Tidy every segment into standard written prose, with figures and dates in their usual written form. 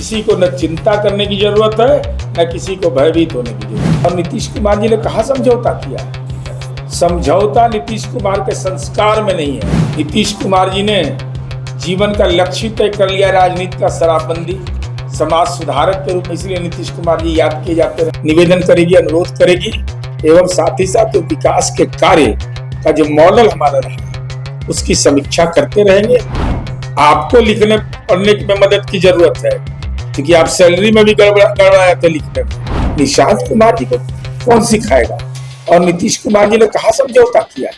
किसी को न चिंता करने की जरूरत है न किसी को भयभीत होने की जरूरत। और नीतीश कुमार जी ने कहाँ समझौता किया? समझौता नीतीश कुमार के संस्कार में नहीं है। नीतीश कुमार जी ने जीवन का लक्ष्य तय कर लिया, राजनीति का शराबबंदी, समाज सुधारक के रूप में, इसलिए नीतीश कुमार जी याद किए जाते रहे। निवेदन करेगी, अनुरोध करेगी एवं साथ ही साथ विकास के कार्य का जो मॉडल हमारा रहा उसकी समीक्षा करते रहेंगे। आपको लिखने पढ़ने में मदद की जरूरत है क्योंकि आप सैलरी में भी गड़बड़ाए थे लिखने में। निशांत कुमार जी को कौन सिखाएगा? और नीतीश कुमार जी ने कहा समझौता किया?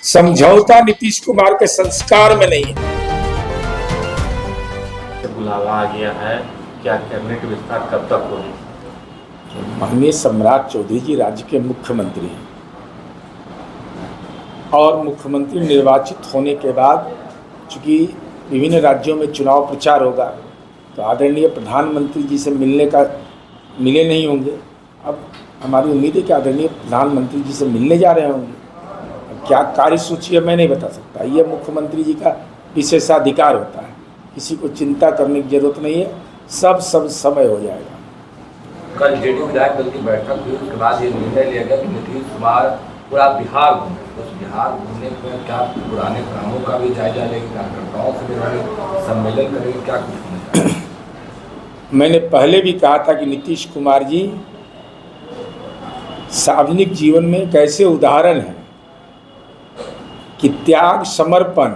समझौता नीतीश कुमार के संस्कार में नहीं है। बुलावा आ गया है, क्या कैबिनेट विस्तार कब तक होगी? माननीय सम्राट चौधरी जी राज्य के मुख्यमंत्री हैं और मुख्यमंत्री निर्वाचित होने के बाद चूंकि विभिन्न राज्यों में चुनाव प्रचार होगा तो आदरणीय प्रधानमंत्री जी से मिले नहीं होंगे। अब हमारी उम्मीद है कि आदरणीय प्रधानमंत्री जी से मिलने जा रहे होंगे। अब क्या कार्यसूची है मैं नहीं बता सकता, ये मुख्यमंत्री जी का विशेषाधिकार होता है। किसी को चिंता करने की जरूरत नहीं है, सब समय हो जाएगा। कल जेडीयू विधायक दल की बैठक हुई, उसके बाद ये निर्णय लिया गया कि नीतीश कुमार पूरा बिहार घूमे। उस बिहार घूमने में क्या पुराने कामों का भी जायजा लेंगे, कार्यकर्ताओं से मिलेंगे, सम्मेलन करेंगे, क्या कुछ होना चाहिए? मैंने पहले भी कहा था कि नीतीश कुमार जी सार्वजनिक जीवन में एक ऐसे उदाहरण हैं कि त्याग, समर्पण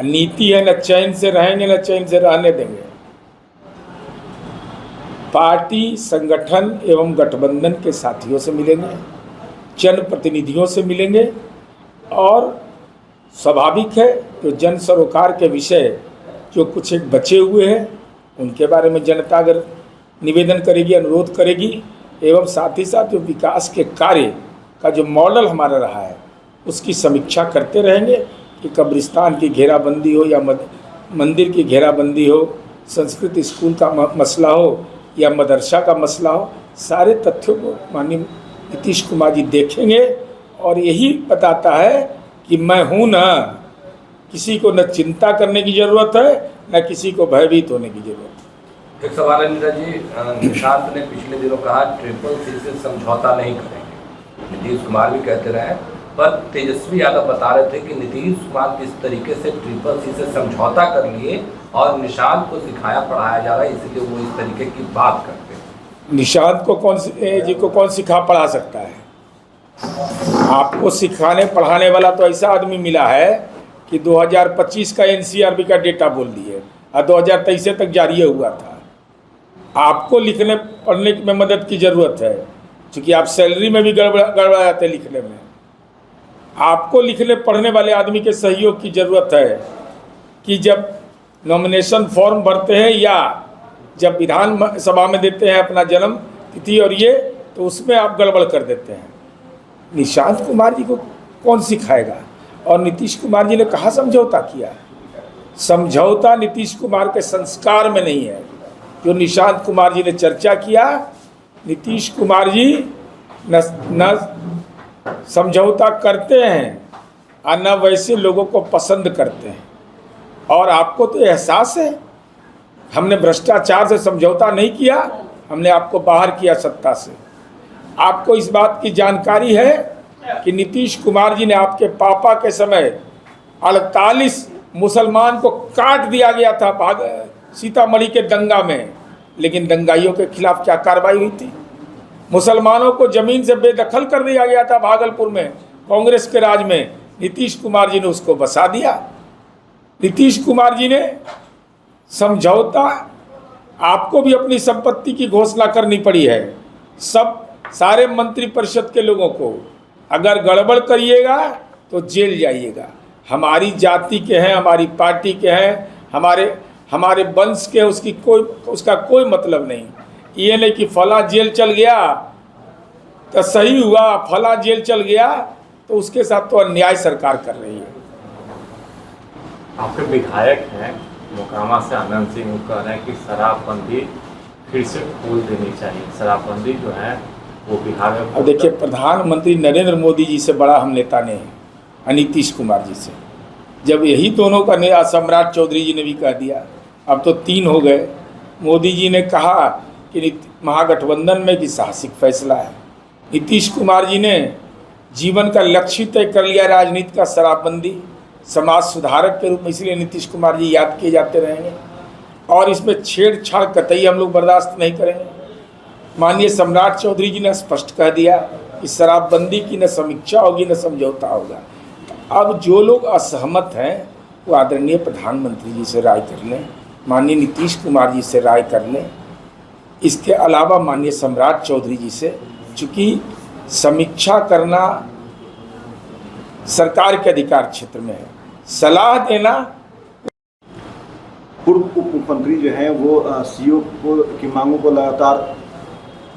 नीति है। न चैन से रहेंगे न चैन से रहने देंगे। पार्टी, संगठन एवं गठबंधन के साथियों से मिलेंगे, जनप्रतिनिधियों से मिलेंगे और स्वाभाविक है कि जन सरोकार के विषय जो कुछ एक बचे हुए हैं उनके बारे में जनता अगर निवेदन करेगी, अनुरोध करेगी एवं साथ ही साथ जो विकास के कार्य का जो मॉडल हमारा रहा है उसकी समीक्षा करते रहेंगे कि कब्रिस्तान की घेराबंदी हो या मंदिर की घेराबंदी हो, संस्कृत स्कूल का मसला हो या मदरसा का मसला हो, सारे तथ्यों को माननीय नीतीश कुमार जी देखेंगे और यही बताता है कि मैं हूं ना, किसी को न चिंता करने की जरूरत है न किसी को भयभीत होने की जरूरत है। एक सवाल है नीता जी, निशांत ने पिछले दिनों कहा ट्रिपल सी से समझौता नहीं करेंगे। नीतीश कुमार भी कहते रहे, पर तेजस्वी यादव बता रहे थे कि नीतीश कुमार किस तरीके से ट्रिपल सी से समझौता कर लिए और निशांत को सिखाया पढ़ाया जा रहा है, इसलिए वो इस तरीके की बात करते हैं। निशांत को कौन सिखा पढ़ा सकता है? आपको सिखाने पढ़ाने वाला तो ऐसा आदमी मिला है कि 2025 का एनसीआरबी का डेटा बोल दिए और 2023 तक जारी हुआ था। आपको लिखने पढ़ने में मदद की जरूरत है क्योंकि आप सैलरी में भी गड़बड़ाए थे लिखने में। आपको लिखने पढ़ने वाले आदमी के सहयोग की जरूरत है कि जब नॉमिनेशन फॉर्म भरते हैं या जब विधानसभा में देते हैं अपना जन्म तिथि और ये, तो उसमें आप गड़बड़ कर देते हैं। निशांत कुमार जी को कौन सिखाएगा? और नीतीश कुमार जी ने कहा समझौता किया? समझौता नीतीश कुमार के संस्कार में नहीं है। जो निशांत कुमार जी ने चर्चा किया, नीतीश कुमार जी न समझौता करते हैं और न वैसे लोगों को पसंद करते हैं। और आपको तो एहसास है हमने भ्रष्टाचार से समझौता नहीं किया, हमने आपको बाहर किया सत्ता से। आपको इस बात की जानकारी है कि नीतीश कुमार जी ने आपके पापा के समय 48 मुसलमान को काट दिया गया था सीतामढ़ी के दंगा में, लेकिन दंगाइयों के खिलाफ क्या कार्रवाई हुई थी? मुसलमानों को जमीन से बेदखल कर दिया गया था भागलपुर में कांग्रेस के राज में, नीतीश कुमार जी ने उसको बसा दिया। नीतीश कुमार जी ने समझौता, आपको भी अपनी संपत्ति की घोषणा करनी पड़ी है। सारे मंत्रिपरिषद के लोगों को अगर गड़बड़ करिएगा तो जेल जाइएगा। हमारी जाति के हैं, हमारी पार्टी के हैं, हमारे वंश के, उसका कोई मतलब नहीं। ये नहीं कि फला जेल चल गया तो सही हुआ, फला जेल चल गया तो उसके साथ तो अन्याय सरकार कर रही है। आपके विधायक हैं मोकामा से आनंद सिंह, वो कह रहे हैं कि शराबबंदी फिर से खोल देनी चाहिए। शराबबंदी जो है वो बिहार में। अब देखिए, प्रधानमंत्री नरेंद्र मोदी जी से बड़ा हम नेता नहीं है नीतीश कुमार जी से। जब यही दोनों का सम्राट चौधरी जी ने भी कह दिया, अब तो 3 हो गए, मोदी जी ने कहा कि महागठबंधन में कि साहसिक फैसला है। नीतीश कुमार जी ने जीवन का लक्ष्य तय कर लिया, राजनीति का शराबबंदी, समाज सुधारक के रूप में, इसलिए नीतीश कुमार जी याद किए जाते रहेंगे और इसमें छेड़छाड़ कतई हम लोग बर्दाश्त नहीं करेंगे। माननीय सम्राट चौधरी जी ने स्पष्ट कह दिया कि शराबबंदी की न समीक्षा होगी न समझौता होगा। अब जो लोग असहमत हैं वो आदरणीय प्रधानमंत्री जी से राय कर लें, माननीय नीतीश कुमार जी से राय कर लें, इसके अलावा माननीय सम्राट चौधरी जी से, चूँकि समीक्षा करना सरकार के अधिकार क्षेत्र में है, सलाह देना। पूर्व उप मुख्यमंत्री जो हैं वो सीओ की मांगों को लगातार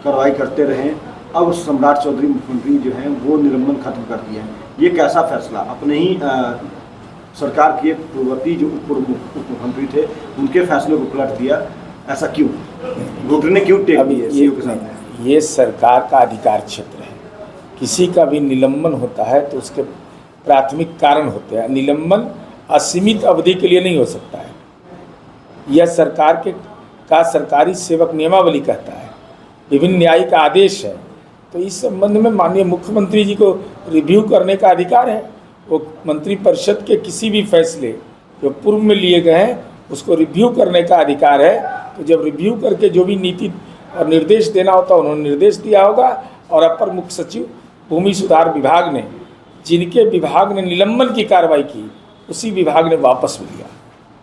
कार्रवाई करते रहे, अब सम्राट चौधरी मुख्यमंत्री जो हैं वो निलंबन खत्म कर दिया है। ये कैसा फैसला? अपने ही सरकार के पूर्ववर्ती जो पूर्व उप मुख्यमंत्री थे उनके फैसले को पलट दिया, ऐसा क्यों? वोटर ने क्यों टेक दिया सीओ के साथ? ये सरकार का अधिकार क्षेत्र है। किसी का भी निलंबन होता है तो उसके प्राथमिक कारण होते हैं। निलंबन असीमित अवधि के लिए नहीं हो सकता है। यह सरकार का सरकारी सेवक नियमावली कहता है, विभिन्न न्यायिक आदेश है। तो इस संबंध में माननीय मुख्यमंत्री जी को रिव्यू करने का अधिकार है। वो मंत्रिपरिषद के किसी भी फैसले जो पूर्व में लिए गए हैं उसको रिव्यू करने का अधिकार है। तो जब रिव्यू करके जो भी नीति और निर्देश देना होता है उन्होंने निर्देश दिया होगा। और अपर मुख्य सचिव भूमि सुधार विभाग ने, जिनके विभाग ने निलंबन की कार्रवाई की, उसी विभाग ने वापस लिया।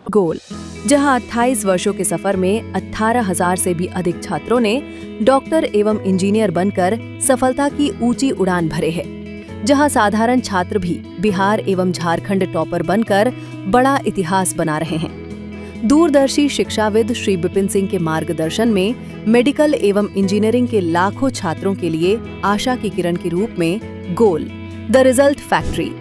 गोल, जहां 28 वर्षों के सफर में 18,000 से भी अधिक छात्रों ने डॉक्टर एवं इंजीनियर बनकर सफलता की ऊंची उड़ान भरे हैं, जहां साधारण छात्र भी बिहार एवं झारखंड टॉपर बनकर बड़ा इतिहास बना रहे हैं। दूरदर्शी शिक्षाविद श्री विपिन सिंह के मार्गदर्शन में मेडिकल एवं इंजीनियरिंग के लाखों छात्रों के लिए आशा की किरण के रूप में गोल, द रिजल्ट फैक्ट्री